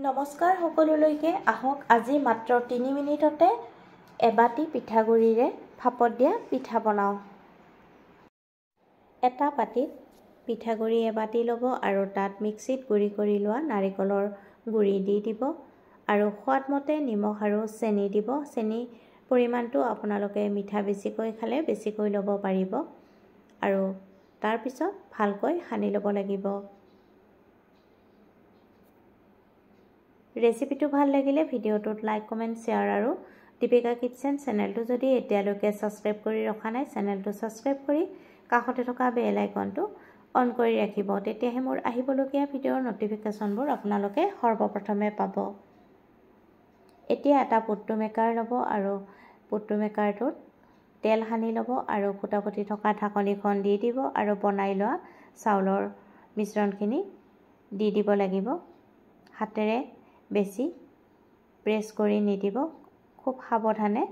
নমস্কাৰ সকলোলৈকে আহক আজি মাত্ৰ 3 মিনিটতে এবাটি পিঠাগুড়িৰে ভাপত দিয়া পিঠা বনাও। এটা পাটিত পিঠাগুড়ি এবাটি ল'ব আৰু তাত মিক্সিত গুড়ি কৰি লোৱা নাৰিকলৰ গুড়ি দি দিব আৰু সোৱাদমতে নিমখ আৰু চেনি দিব। চেনি পৰিমাণটো আপোনালোকে মিঠা বেছিকৈ খালে বেছিকৈ ল'ব পাৰিব আৰু তাৰ পিছত ভালকৈ সানি ল'ব লাগিব। ৰেচিপিটো ভাল লাগিলে ভিডিঅ'টোত লাইক কমেন্ট শ্বেয়াৰ আৰু দীপিকা কিটচেন চেনেলটো যদি এতিয়ালৈকে সাবস্ক্ৰাইব কৰি ৰখা নাই চেনেলটো সাবস্ক্ৰাইব কৰি কাষতে থকা বেল আইকনটো অন কৰি ৰাখিব, তেতিয়াহে মোৰ আহিবলগীয়া ভিডিঅ'ৰ নটিফিকেশ্যনবোৰ আপোনালোকে সৰ্বপ্ৰথমে পাব। এতিয়া এটা পুট্টু মেকাৰ ল'ব আৰু পুট্টু মেকাৰটোত তেল সানি ল'ব আৰু ফুটা-ফুটি থকা ঢাকনিখন দি দিব আৰু বনাই লোৱা চাউলৰ মিশ্ৰণখিনি দি দিব লাগিব। হাতেৰে বেছি প্ৰেছ কৰি নিদিব, খুব সাৱধানে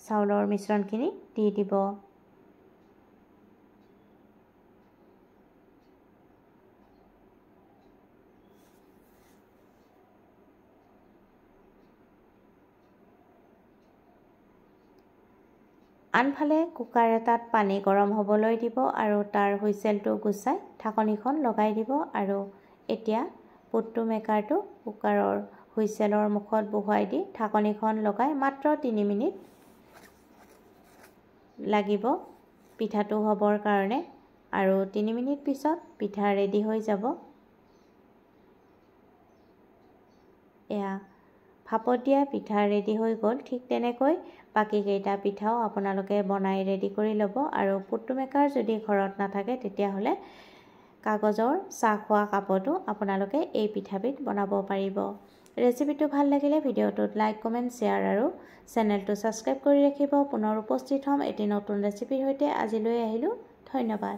চাউলৰ মিশ্ৰণখিনি দি দিব। আনফালে কুকাৰ এটাত পানী গৰম হ'বলৈ দিব আৰু তাৰ হুইচেলটো গুচাই ঢাকনিখন লগাই দিব আৰু এতিয়া পুট্টু মেকাৰটো কুকাৰৰ হুইচেলৰ মুখত বহুৱাই দি ঢাকনিখন লগাই মাত্ৰ 3 মিনিট লাগিব পিঠাটো হ'বৰ কাৰণে আৰু 3 মিনিট পিছত পিঠা ৰেডি হৈ যাব। এয়া ভাপত দিয়া পিঠা ৰেডি হৈ গ'ল। ঠিক তেনেকৈ বাকি কেইটা পিঠাও আপোনালোকে বনাই ৰেডি কৰি ল'ব আৰু পুট্টু মেকাৰ যদি ঘৰত নাথাকে তেতিয়াহ'লে কাগজৰ চাহ খোৱা কাপতো আপোনালোকে এই পিঠাবিধ বনাব পাৰিব। ৰেচিপিটো ভাল লাগিলে ভিডিঅ'টোত লাইক কমেন্ট শ্বেয়াৰ আৰু চেনেলটো সাবস্ক্ৰাইব কৰি ৰাখিব। পুনৰ উপস্থিত হ'ম এটি নতুন ৰেচিপিৰ সৈতে। আজিলৈ আহিলোঁ, ধন্যবাদ।